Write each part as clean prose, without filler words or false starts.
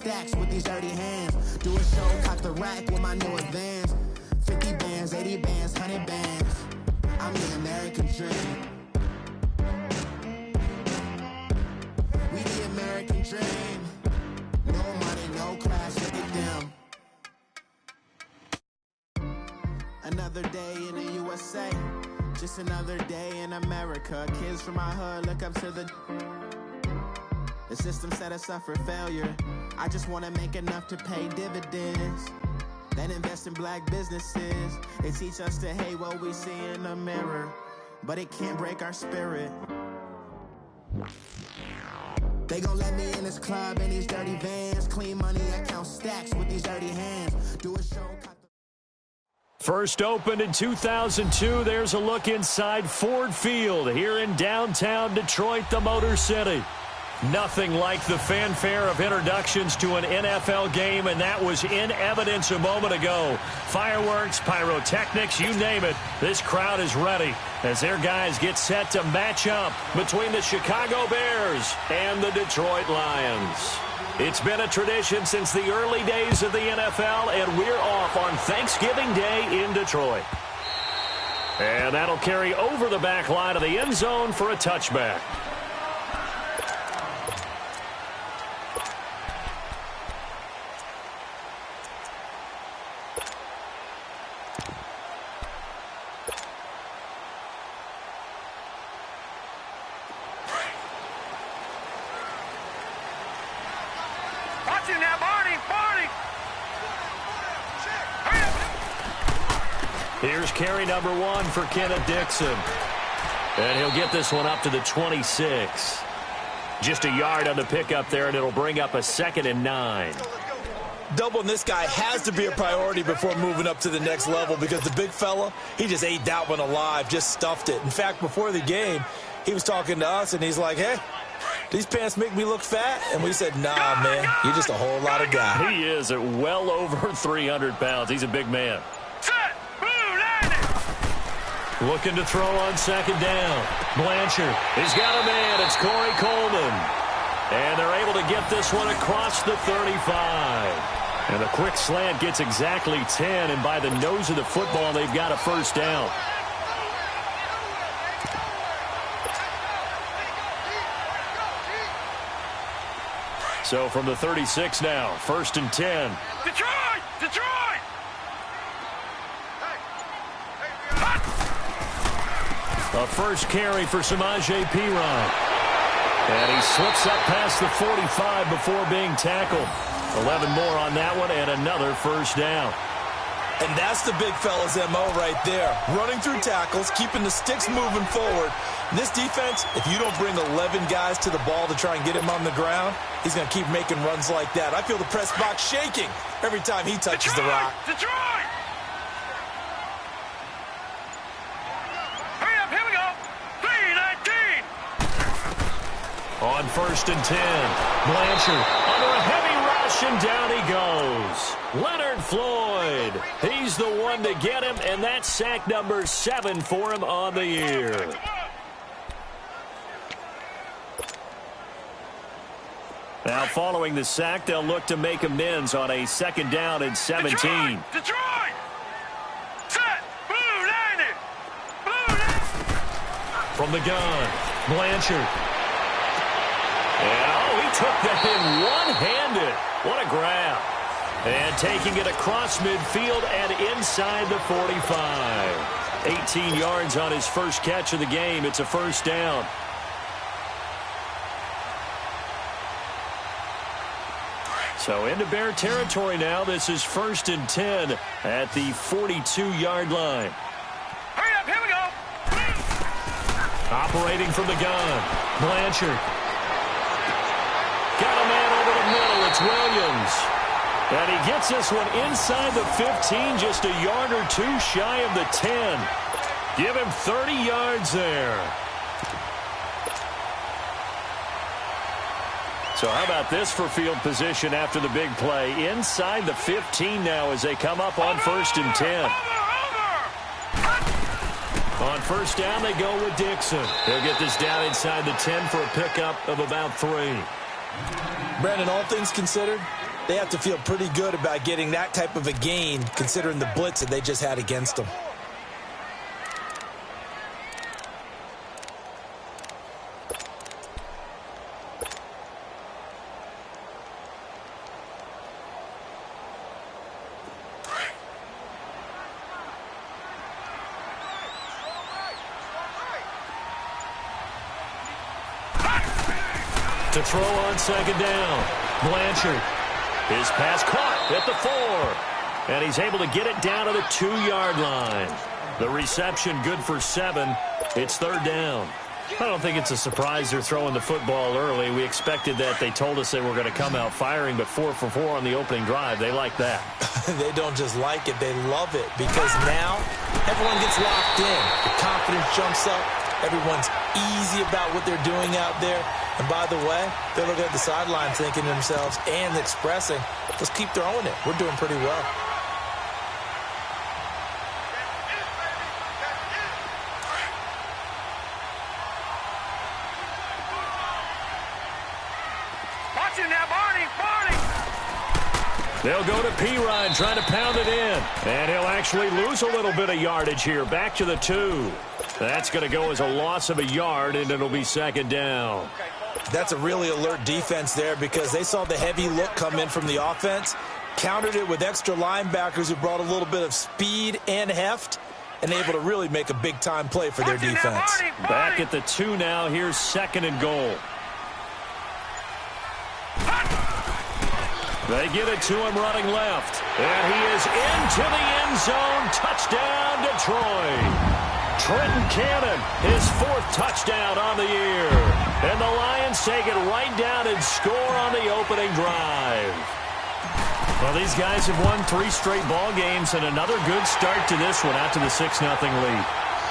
Stacks with these dirty hands. Do a show, cock the rack with my new advance. 50 bands, 80 bands, 100 bands. I'm the American dream. We the American dream. No money, no class, look at them. Another day in the USA. Just another day in America. Kids from my hood look up to the system set us up for failure. I just want to make enough to pay dividends. Then invest in black businesses. They teach us to hate what we see in the mirror, but it can't break our spirit. They gon' let me in this club in these dirty vans. Clean money, I count stacks with these dirty hands. Do a show. First opened in 2002, there's a look inside Ford Field here in downtown Detroit, the Motor City. Nothing like the fanfare of introductions to an NFL game, and that was in evidence a moment ago. Fireworks, pyrotechnics, you name it. This crowd is ready as their guys get set to match up between the Chicago Bears and the Detroit Lions. It's been a tradition since the early days of the NFL, and we're off on Thanksgiving Day in Detroit. And that'll carry over the back line of the end zone for a touchback. Here's carry number 1 for Kenneth Dixon. And he'll get this one up to the 26. Just a yard on the pickup there, and it'll bring up a 2nd and 9. Doubling this guy has to be a priority before moving up to the next level, because the big fella, he just ate that one alive, just stuffed it. In fact, before the game, he was talking to us, and he's like, hey, these pants make me look fat? And we said, nah, man, you're just a whole lot of guy. He is at well over 300 pounds. He's a big man. Looking to throw on 2nd down. Blanchard. He's got a man. It's Corey Coleman. And they're able to get this one across the 35. And a quick slant gets exactly 10. And by the nose of the football, they've got a first down. So from the 36 now, 1st and 10. Detroit! Detroit! A first carry for Samaje Perine. And he slips up past the 45 before being tackled. 11 more on that one and another first down. And that's the big fella's MO right there. Running through tackles, keeping the sticks moving forward. This defense, if you don't bring 11 guys to the ball to try and get him on the ground, he's going to keep making runs like that. I feel the press box shaking every time he touches the rock. Detroit! Hurry up, here we go. 3-19. On 1st and 10, Blanchard under a heavy rush, and down he goes. Leonard Floyd, he's the one to get him, and that's sack number 7 for him on the year. Now following the sack, they'll look to make amends on a 2nd down and 17. Detroit! Set! Blue landed! Blue landed! From the gun, Blanchard. And, oh, he took that in one-handed. What a grab. And taking it across midfield and inside the 45. 18 yards on his first catch of the game. It's a first down. So into Bear territory now. This is 1st and 10 at the 42-yard line. Hurry up, here we go. Operating from the gun, Blanchard. Got a man over the middle. It's Williams. And he gets this one inside the 15, just a yard or two shy of the 10. Give him 30 yards there. So how about this for field position after the big play? Inside the 15 now as they come up on 1st and 10. On 1st down, they go with Dixon. He'll get this down inside the 10 for a pickup of about 3. Brandon, all things considered, they have to feel pretty good about getting that type of a gain considering the blitz that they just had against them. To throw on second down. Blanchard. His pass caught at the 4. And he's able to get it down to the 2-yard line. The reception good for 7. It's third down. I don't think it's a surprise they're throwing the football early. We expected that. They told us they were going to come out firing, but 4 for 4 on the opening drive. They like that. They don't just like it. They love it because now everyone gets locked in. The confidence jumps up. Everyone's easy about what they're doing out there. And by the way, they're looking at the sideline thinking to themselves and expressing, let's keep throwing it. We're doing pretty well. Watch him now, Barney! They'll go to Pirine trying to pound it in. And he'll actually lose a little bit of yardage here. Back to the 2. That's going to go as a loss of a yard, and it'll be second down. That's a really alert defense there because they saw the heavy look come in from the offense, countered it with extra linebackers who brought a little bit of speed and heft, and able to really make a big-time play for their defense. Back at the 2 now. Here's second and goal. They get it to him running left. And he is into the end zone. Touchdown, Detroit. Trenton Cannon, his 4th touchdown on the year. And the Lions take it right down and score on the opening drive. Well, these guys have won 3 straight ball games and another good start to this one out to the 6-0 lead.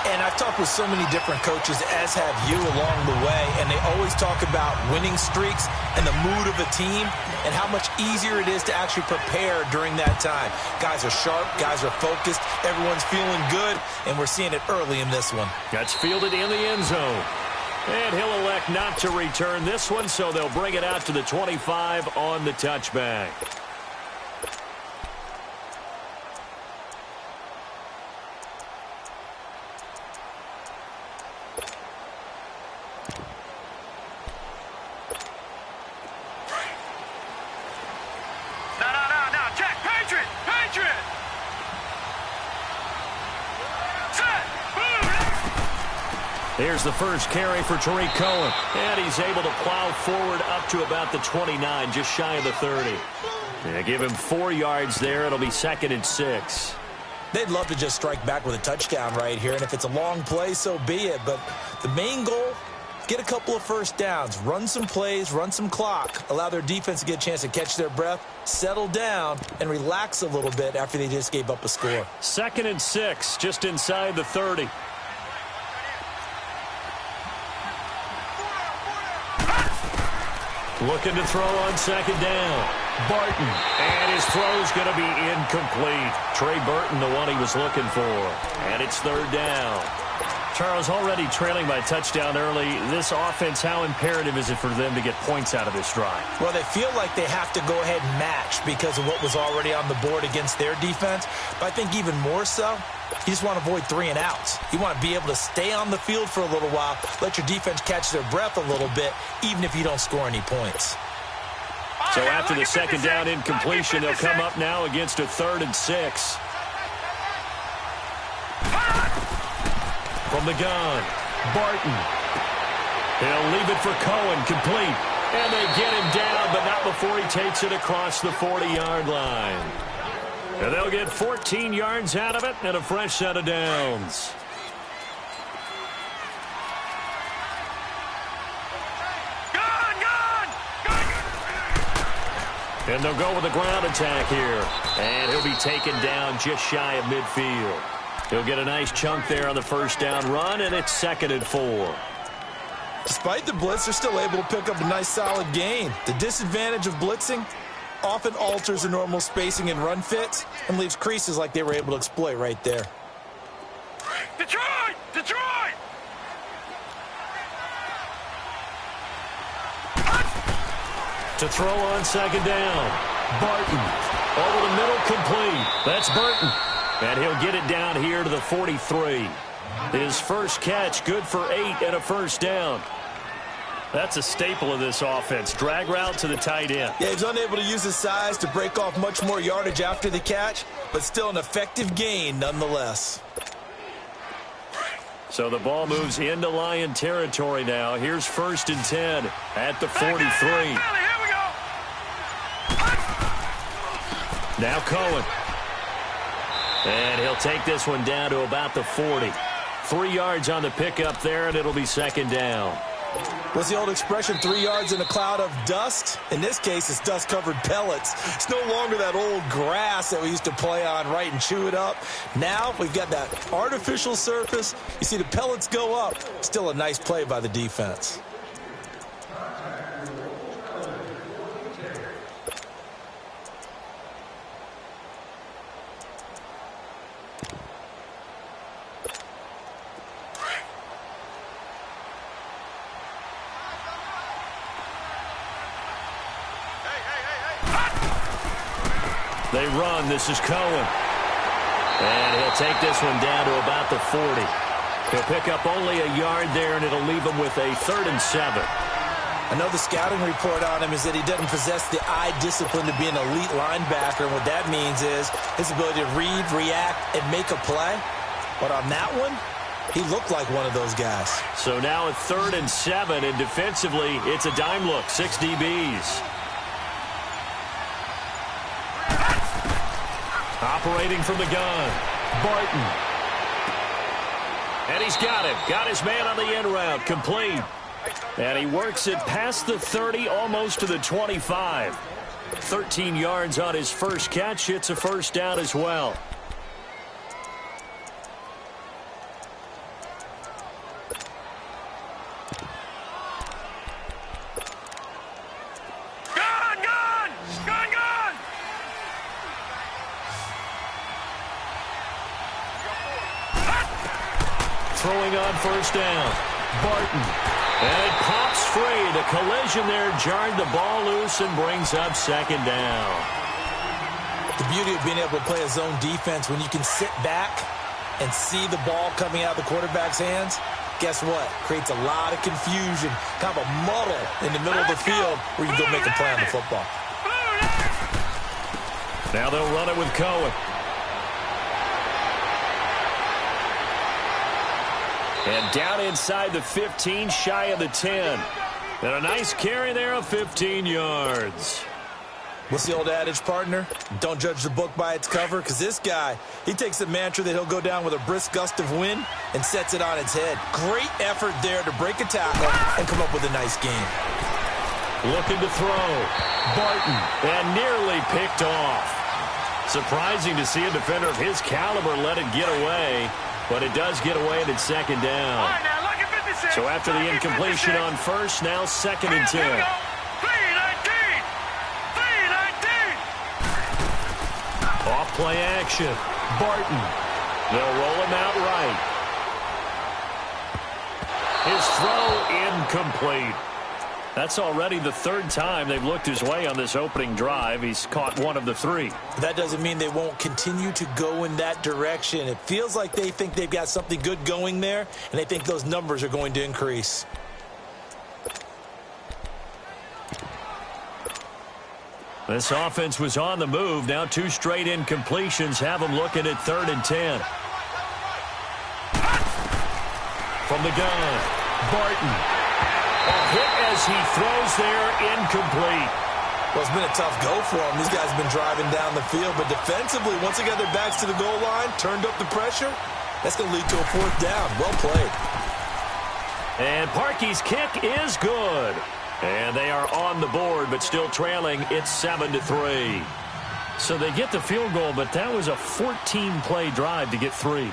And I've talked with so many different coaches, as have you, along the way, and they always talk about winning streaks and the mood of a team and how much easier it is to actually prepare during that time. Guys are sharp, guys are focused, everyone's feeling good, and we're seeing it early in this one. That's fielded in the end zone. And he'll elect not to return this one, so they'll bring it out to the 25 on the touchback. Here's the first carry for Tariq Cohen. And he's able to plow forward up to about the 29, just shy of the 30. Yeah, give him 4 yards there. It'll be 2nd and 6. They'd love to just strike back with a touchdown right here. And if it's a long play, so be it. But the main goal, get a couple of first downs, run some plays, run some clock, allow their defense to get a chance to catch their breath, settle down, and relax a little bit after they just gave up a score. 2nd and 6, just inside the 30. Looking to throw on second down. Barton. And his throw's going to be incomplete. Trey Burton, the one he was looking for. And it's third down. Charles, already trailing by a touchdown early. This offense, how imperative is it for them to get points out of this drive? Well, they feel like they have to go ahead and match because of what was already on the board against their defense. But I think even more so, you just want to avoid 3 and outs. You want to be able to stay on the field for a little while, let your defense catch their breath a little bit, even if you don't score any points. So after the second down incompletion, they'll come up now against a 3rd and 6. From the gun, Barton. He'll leave it for Cohen, complete. And they get him down, but not before he takes it across the 40-yard line. And they'll get 14 yards out of it and a fresh set of downs. And they'll go with a ground attack here. And he'll be taken down just shy of midfield. He'll get a nice chunk there on the first down run, and it's 2nd and 4. Despite the blitz, they're still able to pick up a nice solid gain. The disadvantage of blitzing often alters the normal spacing and run fits and leaves creases like they were able to exploit right there. Detroit! Detroit! To throw on second down. Barton. Over the middle, complete. That's Burton. And he'll get it down here to the 43. His first catch, good for 8 and a first down. That's a staple of this offense. Drag route to the tight end. Yeah, he's unable to use his size to break off much more yardage after the catch, but still an effective gain nonetheless. So the ball moves into Lion territory now. Here's 1st and 10 at the 43. Now Cohen. And he'll take this one down to about the 40. 3 yards on the pickup there, and it'll be 2nd down. What's the old expression, 3 yards in a cloud of dust? In this case, it's dust-covered pellets. It's no longer that old grass that we used to play on, right, and chew it up. Now we've got that artificial surface. You see the pellets go up. Still a nice play by the defense. They run. This is Cohen. And he'll take this one down to about the 40. He'll pick up only a yard there, and it'll leave him with a 3rd and 7. I know the scouting report on him is that he doesn't possess the eye discipline to be an elite linebacker, and what that means is his ability to read, react, and make a play. But on that one, he looked like one of those guys. So now a 3rd and 7, and defensively, it's a dime look, 6 DBs. Operating from the gun, Barton. And he's got him. Got his man on the end route, complete. And he works it past the 30, almost to the 25. 13 yards on his first catch. It's a first down as well. Throwing on first down, Barton. And it pops free. The collision there jarred the ball loose and brings up 2nd down. The beauty of being able to play a zone defense when you can sit back and see the ball coming out of the quarterback's hands, guess what? Creates a lot of confusion, kind of a muddle in the middle of the field where you can go make a play on the football. Now they'll run it with Cohen. And down inside the 15, shy of the 10. And a nice carry there of 15 yards. What's the old adage, partner? Don't judge the book by its cover, because this guy, he takes the mantra that he'll go down with a brisk gust of wind and sets it on its head. Great effort there to break a tackle and come up with a nice game. Looking to throw. Barton. And nearly picked off. Surprising to see a defender of his caliber let it get away. But it does get away and it's 2nd down. So after the incompletion on first, now 2nd and 10. Off play action. Barton. They'll roll him out right. His throw incomplete. That's already the 3rd time they've looked his way on this opening drive. He's caught 1 of the 3. That doesn't mean they won't continue to go in that direction. It feels like they think they've got something good going there, and they think those numbers are going to increase. This offense was on the move. Now 2 straight incompletions have them looking at 3rd and 10. From the gun, Barton. A hit as he throws there, incomplete. Well, it's been a tough go for him. These guys have been driving down the field, but defensively, once they got their backs to the goal line, turned up the pressure, that's going to lead to a 4th down. Well played. And Parkey's kick is good. And they are on the board, but still trailing. It's 7-3. So they get the field goal, but that was a 14-play drive to get 3.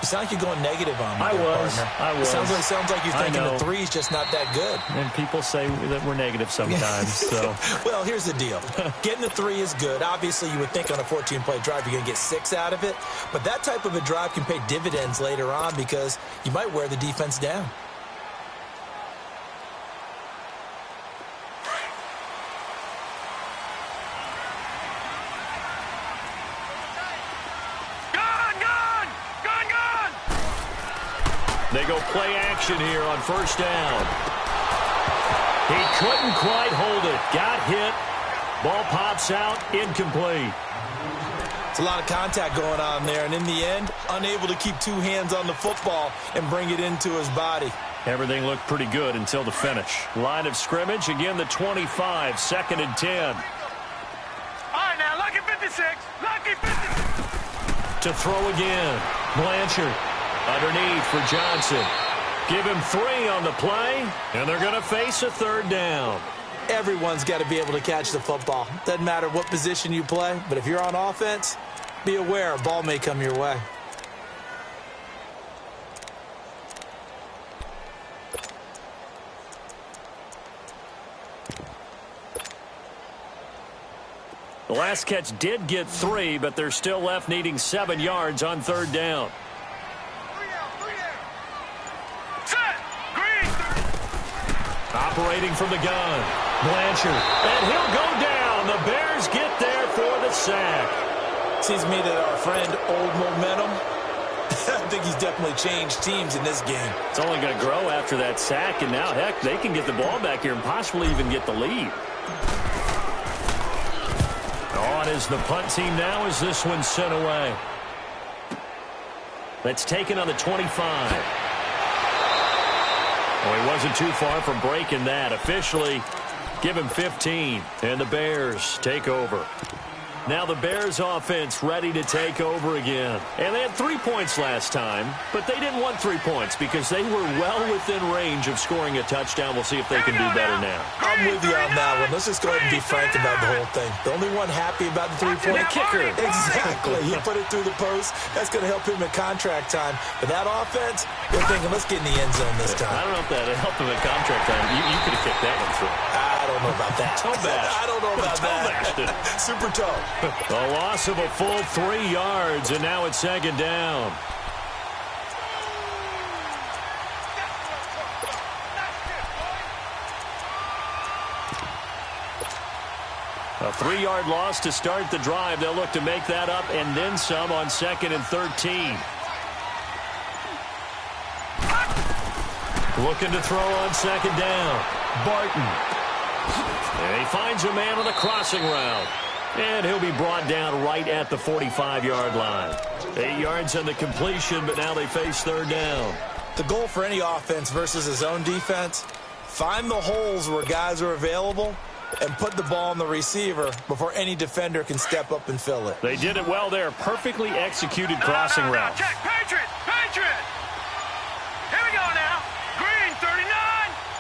You sound like you're going negative on me, I was. It sounds like you're thinking the 3's just not that good. And people say that we're negative sometimes. So, well, here's the deal. Getting the 3 is good. Obviously, you would think on a 14-play drive you're going to get 6 out of it. But that type of a drive can pay dividends later on because you might wear the defense down. They go play action here on first down. He couldn't quite hold it. Got hit. Ball pops out. Incomplete. It's a lot of contact going on there, and in the end, unable to keep two hands on the football and bring it into his body. Everything looked pretty good until the finish. Line of scrimmage, again the 25, 2nd and 10. All right, now, lucky 56. Lucky 56. To throw again. Blanchard underneath for Johnson. Give him 3 on the play, and they're going to face a third down. Everyone's got to be able to catch the football. Doesn't matter what position you play, but if you're on offense, be aware a ball may come your way. The last catch did get 3, but they're still left needing 7 yards on third down. Set. Green. Operating from the gun. Blanchard. And he'll go down. The Bears get there for the sack. Seems to me that our friend Old Momentum, I think he's definitely changed teams in this game. It's only going to grow after that sack, and now, heck, they can get the ball back here and possibly even get the lead. On is the punt team now as this one's sent away. That's taken on the 25. Well, he wasn't too far from breaking that. Officially, give him 15, and the Bears take over. Now the Bears offense ready to take over again. And they had 3 points last time, but they didn't want 3 points because they were well within range of scoring a touchdown. We'll see if they can do better now. I'm with you on that one. Let's just go ahead and be frank about the whole thing. The only one happy about the 3-point kicker. Exactly. He put it through the post. That's going to help him at contract time. But that offense, they're thinking, let's get in the end zone this time. I don't know if that helped him at contract time. You could have kicked that one through. I don't know about that. Toe bash. I don't know about that. Super toe. A loss of a full 3 yards, and now it's 2nd down. A 3-yard loss to start the drive. They'll look to make that up and then some on 2nd and 13. Looking to throw on 2nd down. Barton. And he finds a man on the crossing route. And he'll be brought down right at the 45-yard line. 8 yards on the completion, but now they face 3rd down. The goal for any offense versus his own defense, find the holes where guys are available and put the ball on the receiver before any defender can step up and fill it. They did it well there. Perfectly executed crossing route. Check. Patriot. Patriot. Here we go now. Green 39.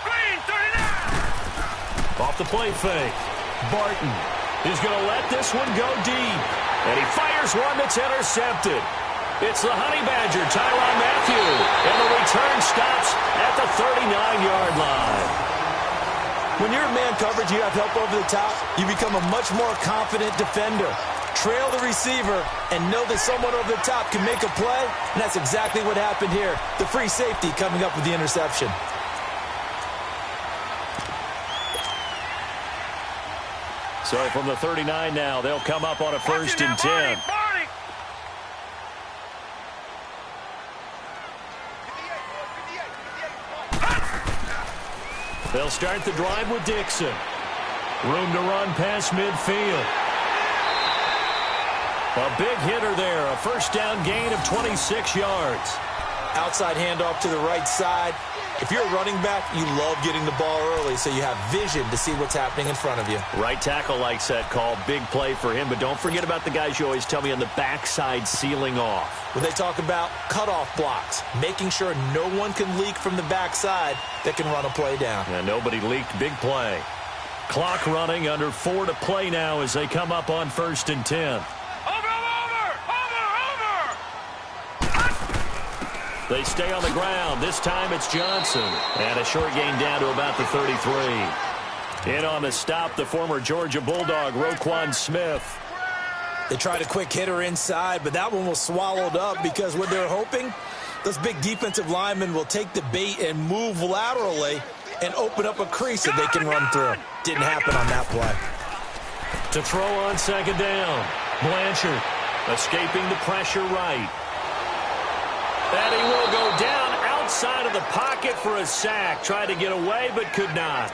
Green 39. Off the play fake. Barton is going to let this one go deep. And he fires one that's intercepted. It's the Honey Badger, Tyrann Mathieu. And the return stops at the 39-yard line. When you're in man coverage, you have help over the top, you become a much more confident defender. Trail the receiver and know that someone over the top can make a play, and that's exactly what happened here. The free safety coming up with the interception. So from the 39 now, they'll come up on a 1st and 10. They'll start the drive with Dixon. Room to run past midfield. A big hitter there. A 1st down gain of 26 yards. Outside handoff to the right side. If you're a running back, you love getting the ball early so you have vision to see what's happening in front of you. Right tackle likes that call. Big play for him. But don't forget about the guys you always tell me on the backside sealing off. When they talk about cutoff blocks, making sure no one can leak from the backside that can run a play down. Yeah, nobody leaked. Big play. Clock running, under 4 to play now as they come up on 1st and 10. They stay on the ground. This time it's Johnson. And a short gain down to about the 33. In on the stop, the former Georgia Bulldog, Roquan Smith. They tried a quick hitter inside, but that one was swallowed up because what they're hoping, those big defensive linemen will take the bait and move laterally and open up a crease that they can run through. Didn't happen on that play. To throw on 2nd down. Blanchard escaping the pressure right. And he will go down outside of the pocket for a sack. Tried to get away, but could not.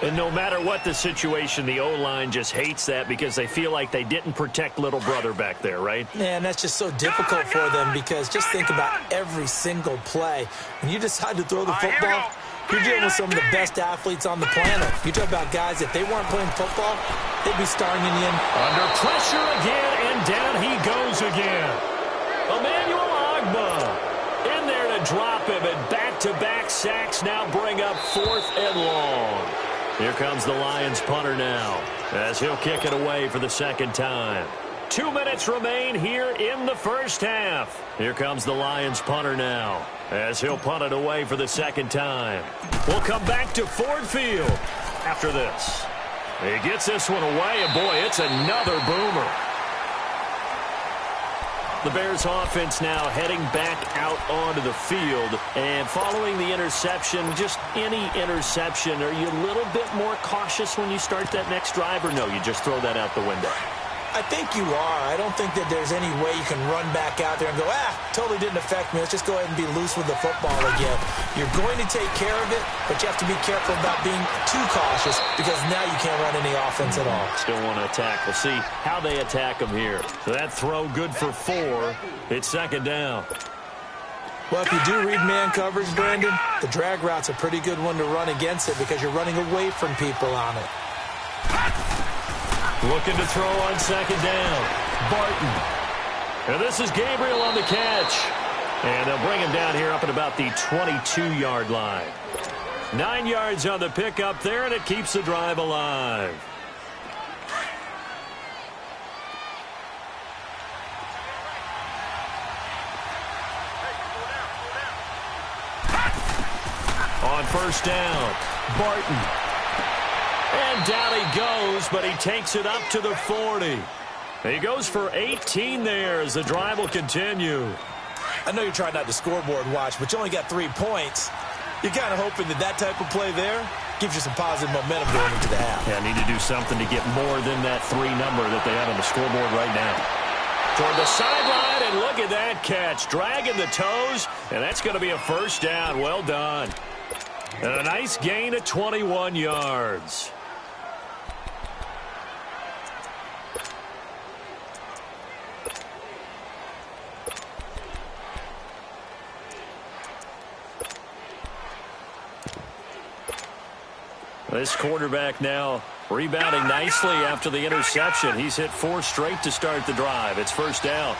And no matter what the situation, the O-line just hates that because they feel like they didn't protect little brother back there, right? Man, that's just so difficult for them because just think about every single play. When you decide to throw the football, you're dealing with some of the best athletes on the planet. You talk about guys, if they weren't playing football, they'd be starring in the end. Under pressure again, and down he goes again. Emmanuel Ogbah in there to drop him, and back-to-back sacks now bring up 4th and long. Here comes the Lions punter now as he'll kick it away for the second time. 2 minutes remain here in the first half. Here comes the Lions punter now as he'll punt it away for the second time. We'll come back to Ford Field after this. He gets this one away, and boy, it's another boomer. The Bears offense now heading back out onto the field. And following the interception, just any interception, are you a little bit more cautious when you start that next drive, or no, you just throw that out the window? I think you are. I don't think that there's any way you can run back out there and go, totally didn't affect me. Let's just go ahead and be loose with the football again. You're going to take care of it, but you have to be careful about being too cautious because now you can't run any offense at all. Still want to attack. We'll see how they attack them here. So that throw good for 4. It's second down. Well, if you do read man coverage, Brandon, the drag route's a pretty good one to run against it because you're running away from people on it. Looking to throw on second down. Barton. And this is Gabriel on the catch. And they'll bring him down here up at about the 22-yard line. 9 yards on the pickup there, and it keeps the drive alive. On first down, Barton. And down he goes, but he takes it up to the 40. He goes for 18 there as the drive will continue. I know you're trying not to scoreboard watch, but you only got 3 points. You're kind of hoping that type of play there gives you some positive momentum going into the half. Yeah, need to do something to get more than that 3 number that they have on the scoreboard right now. Toward the sideline, and look at that catch. Dragging the toes, and that's going to be a first down. Well done. And a nice gain of 21 yards. This quarterback now rebounding nicely after the interception. He's hit 4 straight to start the drive. It's first down.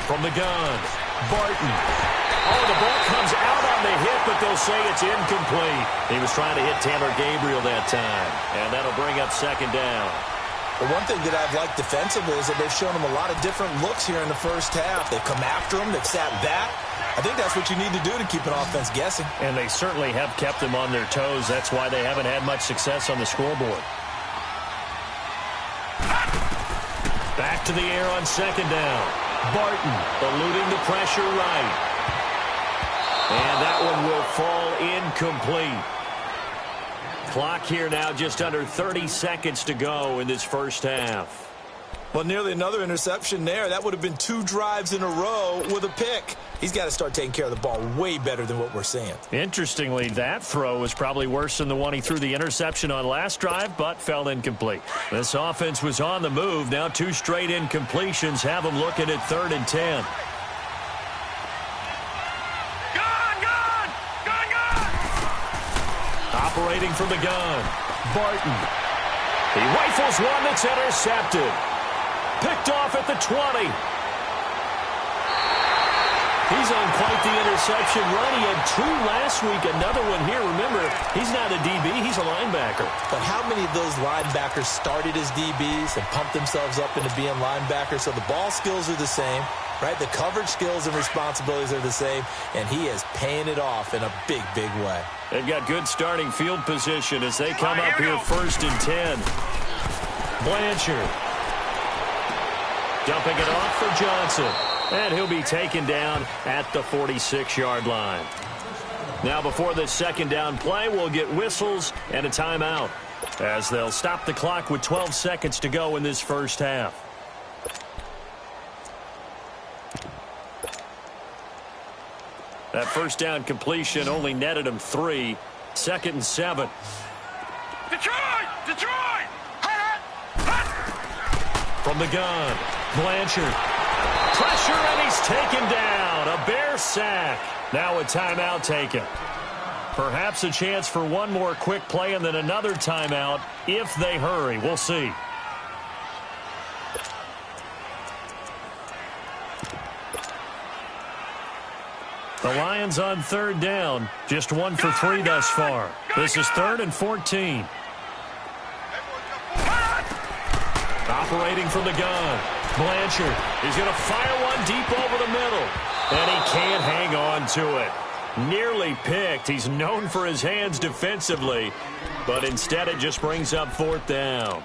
From the gun, Barton. Oh, the ball comes out on the hit, but they'll say it's incomplete. He was trying to hit Tanner Gabriel that time, and that'll bring up second down. The one thing that I've liked defensively is that they've shown him a lot of different looks here in the first half. They've come after him. They've sat back. I think that's what you need to do to keep an offense guessing. And they certainly have kept them on their toes. That's why they haven't had much success on the scoreboard. Back to the air on second down. Barton eluding the pressure right. And that one will fall incomplete. Clock here now just under 30 seconds to go in this first half. Well, nearly another interception there. That would have been 2 drives in a row with a pick. He's got to start taking care of the ball way better than what we're seeing. Interestingly, that throw was probably worse than the one he threw the interception on last drive, but fell incomplete. This offense was on the move. Now 2 straight incompletions have them looking at 3rd and 10. Operating from the gun, Barton. He rifles one that's intercepted. Picked off at the 20. He's on quite the interception run. He had 2 last week, another one here. Remember, he's not a DB, he's a linebacker. But how many of those linebackers started as DBs and pumped themselves up into being linebackers? So the ball skills are the same, right? The coverage skills and responsibilities are the same, and he is paying it off in a big, big way. They've got good starting field position as they come up here 1st and 10. Blanchard. Dumping it off for Johnson. And he'll be taken down at the 46-yard line. Now before this second down play, we'll get whistles and a timeout as they'll stop the clock with 12 seconds to go in this first half. That first down completion only netted him 3. 2nd and 7. Detroit! Detroit! From the gun, Blanchard. Pressure, and he's taken down. A Bear sack. Now a timeout taken. Perhaps a chance for one more quick play and then another timeout if they hurry. We'll see. The Lions on 3rd down. Just 1 for 3 thus far. This is 3rd and 14. Operating from the gun. Blanchard is going to fire one deep over the middle. And he can't hang on to it. Nearly picked. He's known for his hands defensively. But instead it just brings up 4th down.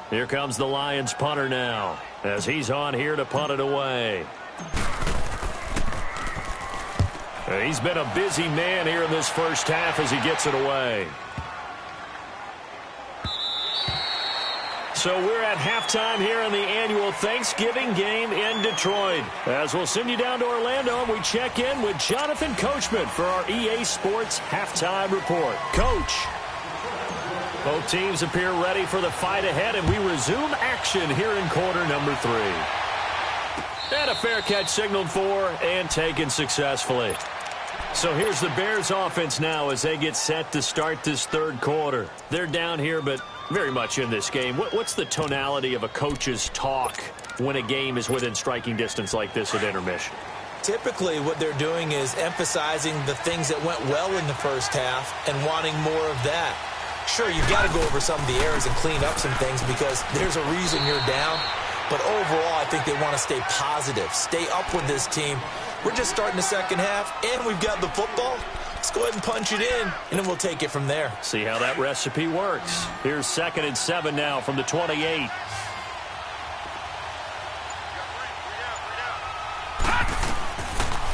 Here comes the Lions punter now, as he's on here to punt it away. He's been a busy man here in this first half as he gets it away. So we're at halftime here in the annual Thanksgiving game in Detroit. As we'll send you down to Orlando, and we check in with Jonathan Coachman for our EA Sports Halftime Report. Coach. Both teams appear ready for the fight ahead, and we resume action here in quarter number 3. And a fair catch signaled for and taken successfully. So here's the Bears offense now as they get set to start this 3rd quarter. They're down here, but very much in this game. What's the tonality of a coach's talk when a game is within striking distance like this at intermission? Typically, what they're doing is emphasizing the things that went well in the first half and wanting more of that. Sure, you've got to go over some of the errors and clean up some things because there's a reason you're down. But overall, I think they want to stay positive, stay up with this team. We're just starting the second half, and we've got the football. Let's go ahead and punch it in, and then we'll take it from there. See how that recipe works. Here's 2nd and 7 now from the 28.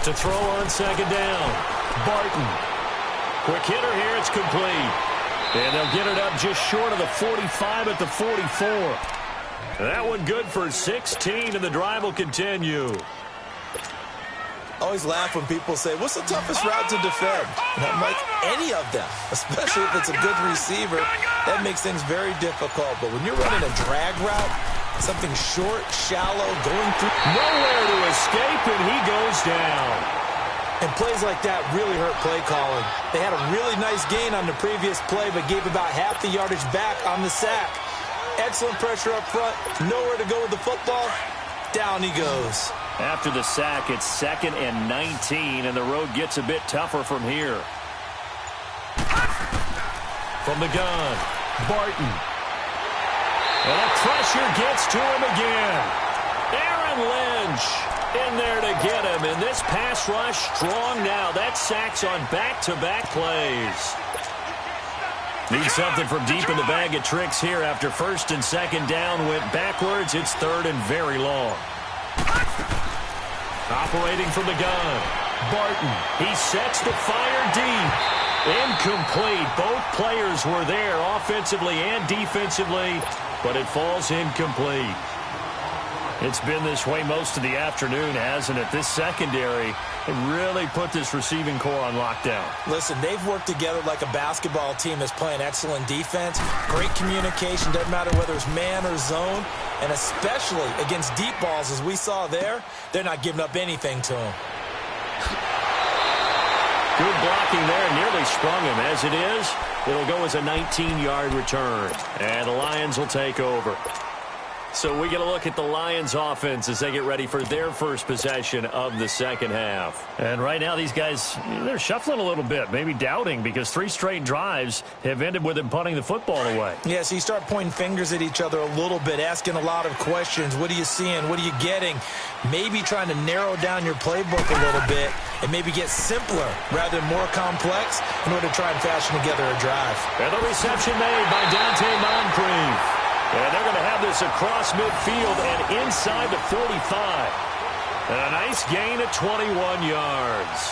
To throw on 2nd down. Barton. Quick hitter here. It's complete. And they'll get it up just short of the 45 at the 44. That one good for 16, and the drive will continue. Always laugh when people say, what's the toughest route to defend? And I'm like, any of them, especially if it's a good receiver. That makes things very difficult. But when you're running a drag route, something short, shallow, going through. Nowhere to escape, and he goes down. And plays like that really hurt play calling. They had a really nice gain on the previous play, but gave about half the yardage back on the sack. Excellent pressure up front. Nowhere to go with the football. Down he goes. After the sack, it's 2nd and 19, and the road gets a bit tougher from here. From the gun, Barton. And the pressure gets to him again. Aaron Lynch in there to get him, and this pass rush strong now. That sack's on back-to-back plays. Need something from deep in the bag of tricks here after 1st and 2nd down went backwards. It's 3rd and very long. Operating from the gun, Barton. He sets the fire deep. Incomplete. Both players were there offensively and defensively, but it falls incomplete. It's been this way most of the afternoon, hasn't it? This secondary really put this receiving core on lockdown. Listen, they've worked together like a basketball team that's playing excellent defense. Great communication, doesn't matter whether it's man or zone. And especially against deep balls, as we saw there, they're not giving up anything to them. Good blocking there, nearly sprung him. As it is, it'll go as a 19-yard return. And the Lions will take over. So we get a look at the Lions offense as they get ready for their first possession of the second half. And right now these guys, they're shuffling a little bit, maybe doubting, because 3 straight drives have ended with them punting the football away. Yeah, so you start pointing fingers at each other a little bit, asking a lot of questions. What are you seeing? What are you getting? Maybe trying to narrow down your playbook a little bit and maybe get simpler rather than more complex in order to try and fashion together a drive. And the reception made by Dante Moncrief. And they're going to have this across midfield and inside the 45. And a nice gain of 21 yards.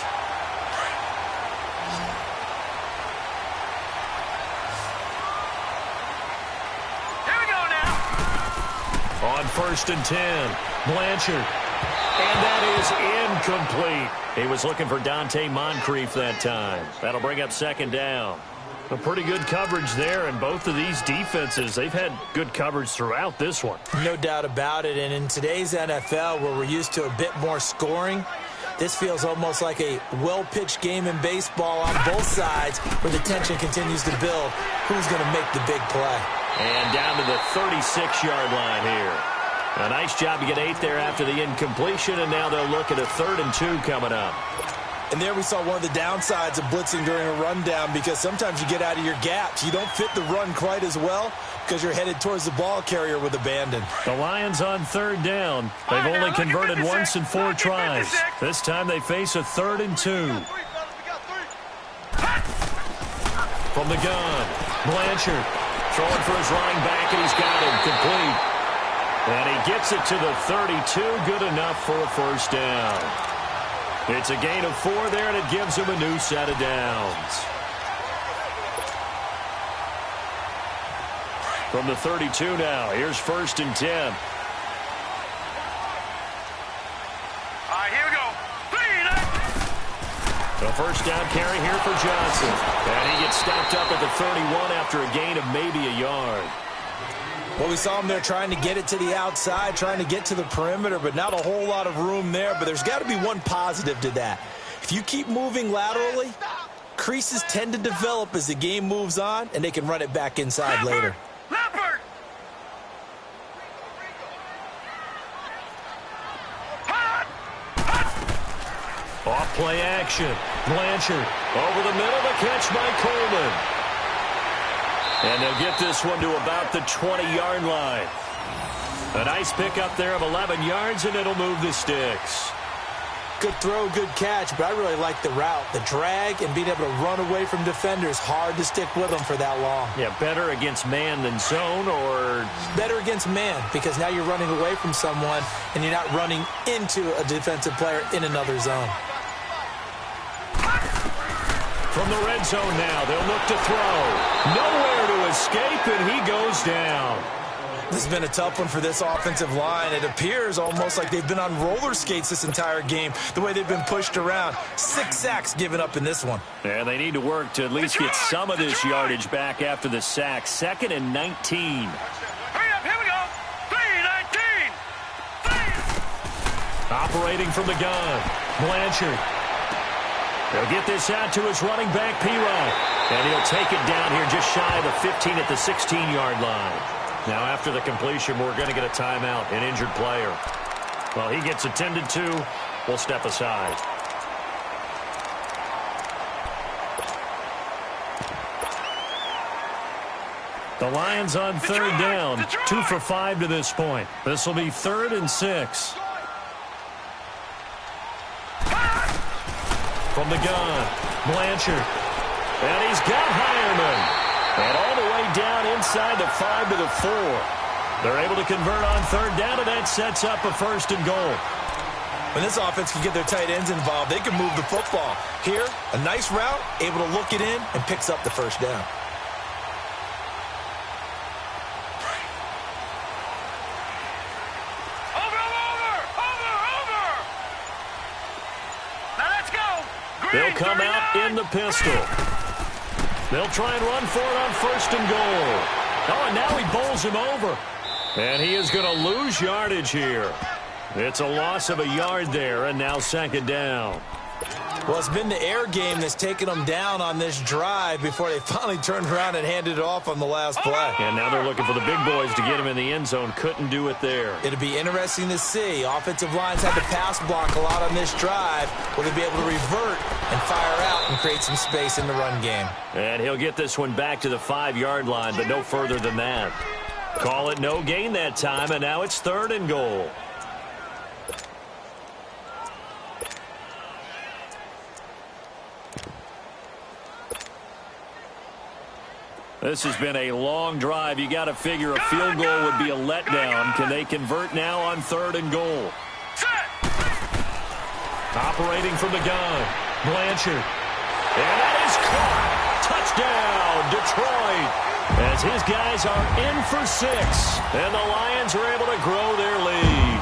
On 1st and 10, Blanchard. And that is incomplete. He was looking for Dante Moncrief that time. That'll bring up 2nd down. A pretty good coverage there, and both of these defenses, they've had good coverage throughout this one. No doubt about it, and in today's NFL, where we're used to a bit more scoring, this feels almost like a well-pitched game in baseball on both sides, where the tension continues to build. Who's going to make the big play? And down to the 36-yard line here. A nice job to get 8 there after the incompletion, and now they'll look at a 3rd and 2 coming up. And there we saw one of the downsides of blitzing during a rundown, because sometimes you get out of your gaps. You don't fit the run quite as well because you're headed towards the ball carrier with abandon. The Lions on 3rd down. They've only converted once in 4 tries. This time they face a 3rd and 2. From the gun, Blanchard throwing for his running back, and he's got him complete. And he gets it to the 32, good enough for a 1st down. It's a gain of 4 there, and it gives him a new set of downs. From the 32 now, here's 1st and 10. All right, here we go. 3. The 1st down carry here for Johnson. And he gets stopped up at the 31 after a gain of maybe a yard. Well, we saw him there trying to get it to the outside, trying to get to the perimeter, but not a whole lot of room there. But there's got to be one positive to that. If you keep moving laterally, creases tend to develop as the game moves on, and they can run it back inside later. Leopard! Off play action. Blanchard over the middle, the catch by Coleman. And they'll get this one to about the 20-yard line. A nice pickup there of 11 yards, and it'll move the sticks. Good throw, good catch, but I really like the route. The drag and being able to run away from defenders, hard to stick with them for that long. Yeah, better against man than zone, or? Better against man, because now you're running away from someone, and you're not running into a defensive player in another zone. From the red zone now, they'll look to throw. Nowhere to escape, and he goes down. This has been a tough one for this offensive line. It appears almost like they've been on roller skates this entire game, the way they've been pushed around. 6 sacks given up in this one. And they need to work to at least get some of this yardage back after the sack. 2nd and 19. Hurry up, here we go. 3-19. Operating from the gun, Blanchard. He'll get this out to his running back, P-Rod. And he'll take it down here just shy of the 15 at the 16-yard line. Now, after the completion, we're going to get a timeout, an injured player. Well, he gets attended to. We'll step aside. The Lions on 3rd down, 2 for 5 to this point. This will be 3rd and 6. From the gun, Blanchard. And he's got Hireman. And all the way down inside the 5 to the 4. They're able to convert on 3rd down, and that sets up a 1st and goal. When this offense can get their tight ends involved, they can move the football. Here, a nice route, able to look it in, and picks up the 1st down. They'll come out in the pistol. They'll try and run for it on 1st and goal. Oh, and now he bowls him over. And he is going to lose yardage here. It's a loss of a yard there, and now 2nd down. Well, it's been the air game that's taken them down on this drive before they finally turned around and handed it off on the last play. And now they're looking for the big boys to get him in the end zone. Couldn't do it there. It'll be interesting to see. Offensive lines had to pass block a lot on this drive. Will they be able to revert and fire out and create some space in the run game? And he'll get this one back to the 5-yard line, but no further than that. Call it no gain that time, and now it's 3rd and goal. This has been a long drive. You got to figure a field goal would be a letdown. Can they convert now on 3rd and goal? Operating from the gun, Blanchard. And that is caught. Touchdown, Detroit. as his guys are in for 6, and the Lions are able to grow their lead.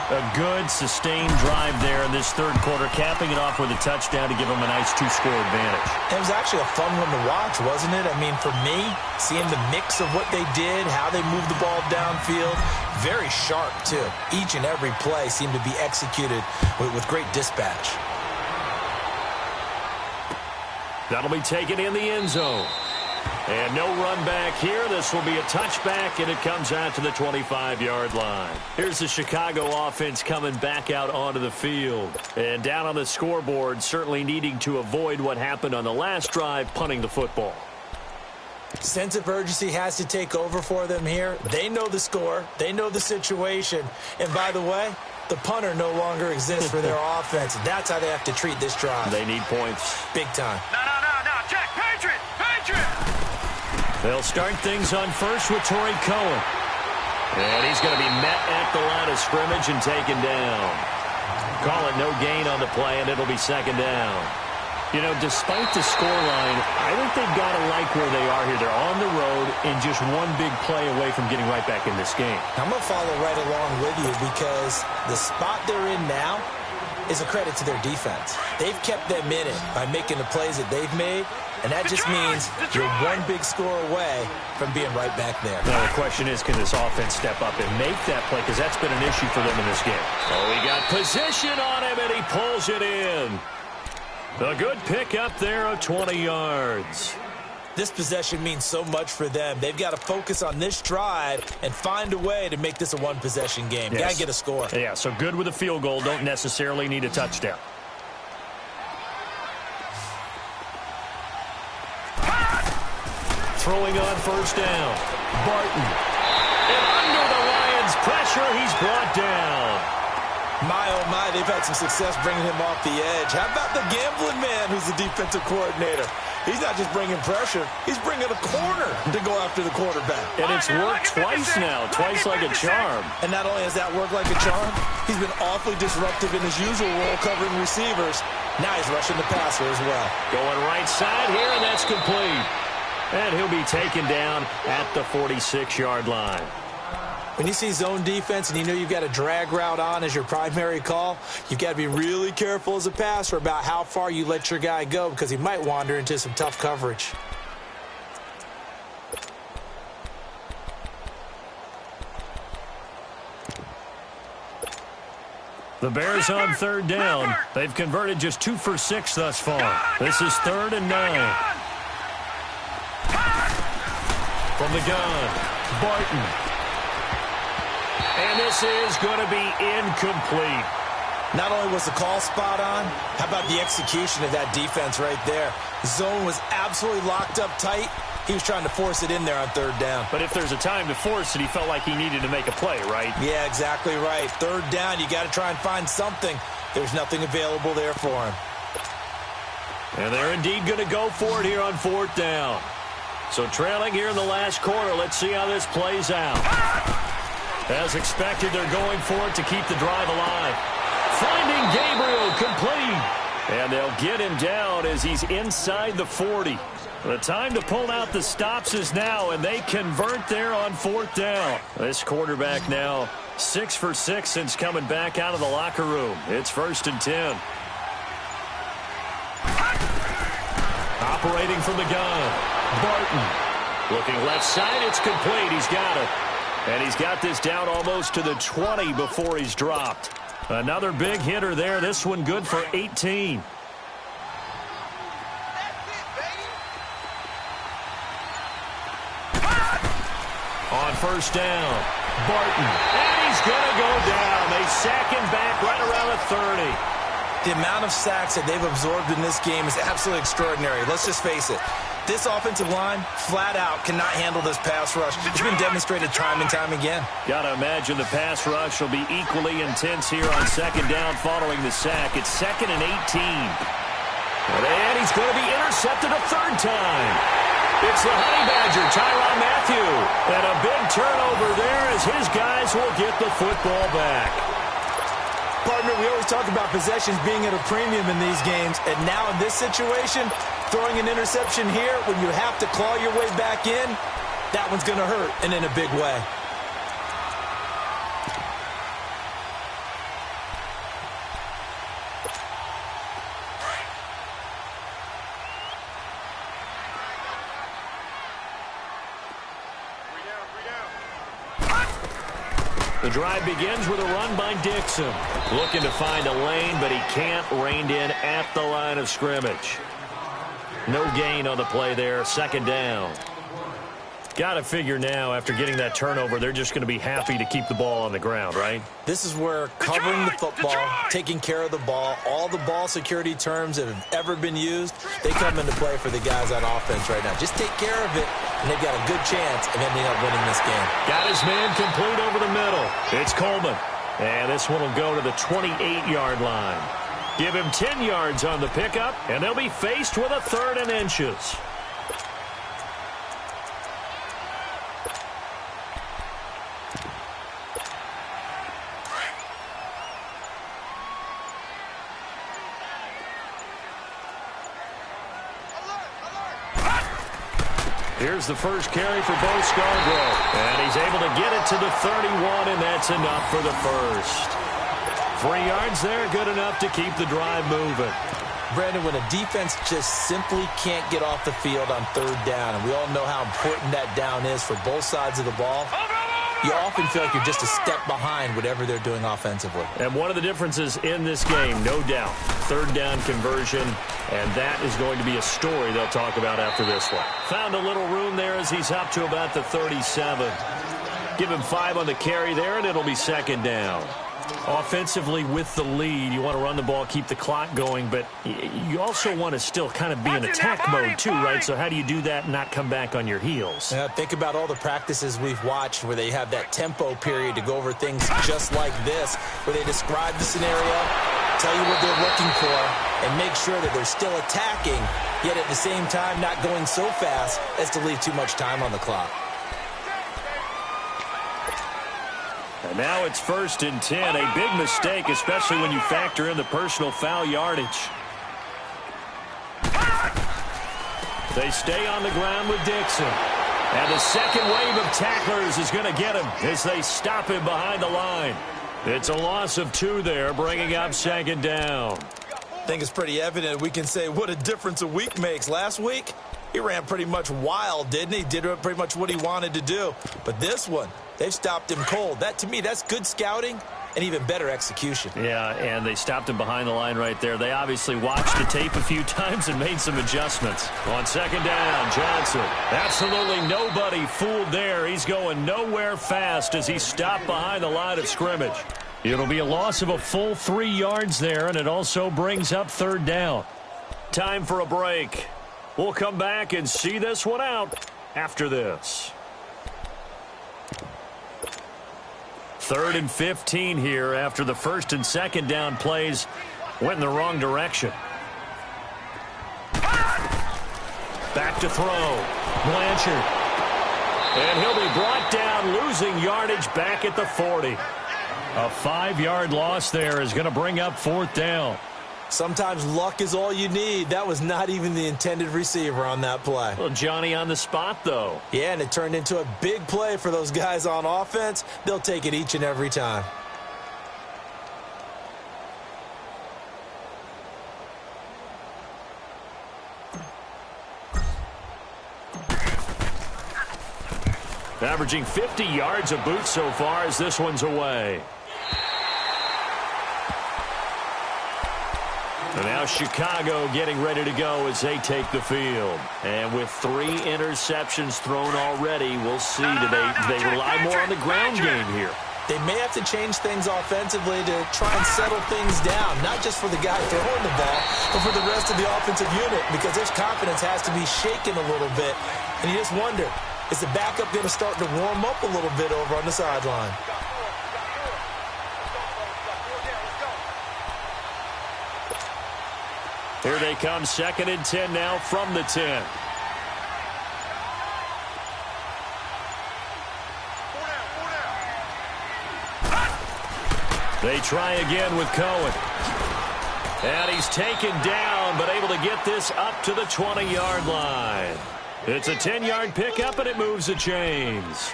A good, sustained drive there in this third quarter, capping it off with a touchdown to give them a nice 2-score advantage. It was actually a fun one to watch, wasn't it? I mean, for me, seeing the mix of what they did, how they moved the ball downfield, very sharp, too. Each and every play seemed to be executed with great dispatch. That'll be taken in the end zone. And no run back here. This will be a touchback, and it comes out to the 25-yard line. Here's the Chicago offense coming back out onto the field. And down on the scoreboard, certainly needing to avoid what happened on the last drive, punting the football. Sense of urgency has to take over for them here. They know the score. They know the situation. And by the way, the punter no longer exists for their offense. That's how they have to treat this drive. They need points. Big time. No. Check. Patriot. They'll start things on first with Torrey Cohen. And he's going to be met at the line of scrimmage and taken down. Call it no gain on the play, and it'll be second down. You know, despite the scoreline, I think they've got to like where they are here. They're on the road and just one big play away from getting right back in this game. I'm going to follow right along with you because the spot they're in now is a credit to their defense. They've kept them in it by making the plays that they've made, and that just means you're one big score away from being right back there. Now, the question is, can this offense step up and make that play? Because that's been an issue for them in this game. Oh, he got position on him, and he pulls it in. A good pick up there of 20 yards. This possession means so much for them. They've got to focus on this drive and find a way to make this a one-possession game. Yes. Got to get a score. Yeah, so good with a field goal. Don't necessarily need a touchdown. Throwing on first down. Barton. And under the Lions' pressure, he's brought down. My, oh my, they've had some success bringing him off the edge. How about the gambling man who's the defensive coordinator? He's not just bringing pressure. He's bringing a corner to go after the quarterback. And it's worked twice now, twice like a charm. And not only has that worked like a charm, he's been awfully disruptive in his usual role covering receivers. Now he's rushing the passer as well. Going right side here, and that's complete. And he'll be taken down at the 46-yard line. When you see zone defense and you know you've got a drag route on as your primary call, you've got to be really careful as a passer about how far you let your guy go because he might wander into some tough coverage. The Bears on third down. They've converted just 2 for 6 thus far. This is 3rd and 9. From the gun, Barton. And this is going to be incomplete. Not only was the call spot on, how about the execution of that defense right there? Zone was absolutely locked up tight. He was trying to force it in there on third down. But if there's a time to force it, he felt like he needed to make a play, right? Yeah, exactly right. Third down, you got to try and find something. There's nothing available there for him. And they're indeed going to go for it here on 4th down. So trailing here in the last quarter, let's see how this plays out. As expected, they're going for it to keep the drive alive. Finding Gabriel complete. And they'll get him down as he's inside the 40. The time to pull out the stops is now, and they convert there on 4th down. This quarterback now 6 for 6 since coming back out of the locker room. It's 1st and 10. Operating from the gun, Barton. Looking left side, it's complete. He's got it. And he's got this down almost to the 20 before he's dropped. Another big hitter there. This one good for 18. On first down, Barton. And he's going to go down. They sack him back right around the 30. The amount of sacks that they've absorbed in this game is absolutely extraordinary. Let's just face it. This offensive line, flat out, cannot handle this pass rush. It's been demonstrated time and time again. Got to imagine the pass rush will be equally intense here on second down following the sack. It's 2nd and 18. And he's going to be intercepted a 3rd time. It's the Honey Badger, Tyrann Mathieu. And a big turnover there as his guys will get the football back. Partner, we always talk about possessions being at a premium in these games, and now in this situation, Throwing an interception here when you have to claw your way back in, that one's going to hurt, and in a big way. The drive begins with a run by Dixon. Looking to find a lane, but he can't. Reined in at the line of scrimmage. No gain on the play there. Second down. Got to figure now, after getting that turnover, they're just going to be happy to keep the ball on the ground, right? This is where covering the football, taking care of the ball, all the ball security terms that have ever been used, they come into play for the guys on offense right now. Just take care of it, and they've got a good chance of ending up winning this game. Got his man complete over the middle. It's Coleman. And this one will go to the 28-yard line. Give him 10 yards on the pickup, and they'll be faced with a 3rd and inches. Here's the first carry for Bo Scarborough. And he's able to get it to the 31, and that's enough for the first. 3 yards there, good enough to keep the drive moving. Brandon, when a defense just simply can't get off the field on 3rd down, and we all know how important that down is for both sides of the ball, you often feel like you're just a step behind whatever they're doing offensively. And one of the differences in this game, no doubt, 3rd down conversion, and that is going to be a story they'll talk about after this one. Found a little room there as he's up to about the 37. Give him 5 on the carry there, and it'll be 2nd down. Offensively with the lead, you want to run the ball, keep the clock going, but you also want to still kind of be in attack mode too, right? So how do you do that and not come back on your heels? Think about all the practices we've watched where they have that tempo period to go over things just like this, where they describe the scenario, tell you what they're looking for, and make sure that they're still attacking, yet at the same time not going so fast as to leave too much time on the clock. And now it's 1st and 10. A big mistake, especially when you factor in the personal foul yardage. They stay on the ground with Dixon. And the second wave of tacklers is going to get him as they stop him behind the line. It's a loss of 2 there, bringing up 2nd down. I think it's pretty evident we can say what a difference a week makes. Last week, he ran pretty much wild, didn't he? Did pretty much what he wanted to do. But this one, they've stopped him cold. That, to me, that's good scouting and even better execution. Yeah, and they stopped him behind the line right there. They obviously watched the tape a few times and made some adjustments. On 2nd down, Johnson. Absolutely nobody fooled there. He's going nowhere fast as he stopped behind the line of scrimmage. It'll be a loss of a full 3 yards there, and it also brings up 3rd down. Time for a break. We'll come back and see this one out after this. 3rd and 15 here after the 1st and 2nd down plays went in the wrong direction. Back to throw. Blanchard. And he'll be brought down, losing yardage back at the 40. A 5-yard loss there is going to bring up 4th down. Sometimes luck is all you need. That was not even the intended receiver on that play. Well, Johnny on the spot, though. Yeah, and it turned into a big play for those guys on offense. They'll take it each and every time. Averaging 50 yards a boot so far as this one's away. And now Chicago getting ready to go as they take the field. And with 3 interceptions thrown already, we'll see today they rely more on the ground game here. They may have to change things offensively to try and settle things down, not just for the guy throwing the ball, but for the rest of the offensive unit, because his confidence has to be shaken a little bit. And you just wonder, is the backup going to start to warm up a little bit over on the sideline? Here they come, 2nd and 10 now from the 10. They try again with Cohen. And he's taken down, but able to get this up to the 20-yard line. It's a 10-yard pickup, and it moves the chains.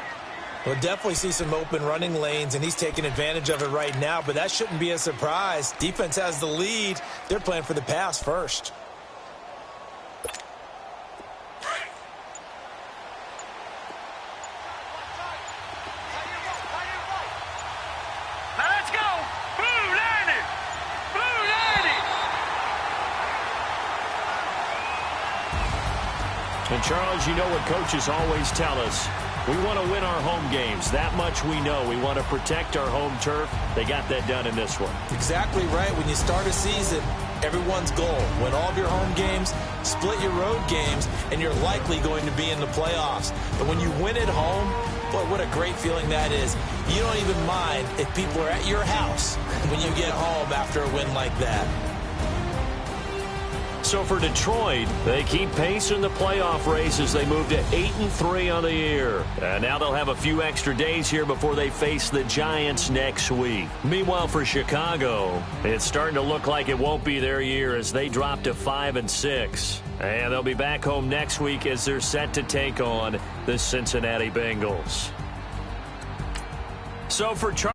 We'll definitely see some open running lanes, and he's taking advantage of it right now, but that shouldn't be a surprise. Defense has the lead. They're playing for the pass first. And, Charles, you know what coaches always tell us. We want to win our home games. That much we know. We want to protect our home turf. They got that done in this one. Exactly right. When you start a season, everyone's goal. Win all of your home games, split your road games, and you're likely going to be in the playoffs. But when you win at home, boy, what a great feeling that is. You don't even mind if people are at your house when you get home after a win like that. So for Detroit, they keep pace in the playoff race as they move to 8-3 on the year. And now they'll have a few extra days here before they face the Giants next week. Meanwhile, for Chicago, it's starting to look like it won't be their year as they drop to 5-6. And they'll be back home next week as they're set to take on the Cincinnati Bengals. So for Charles.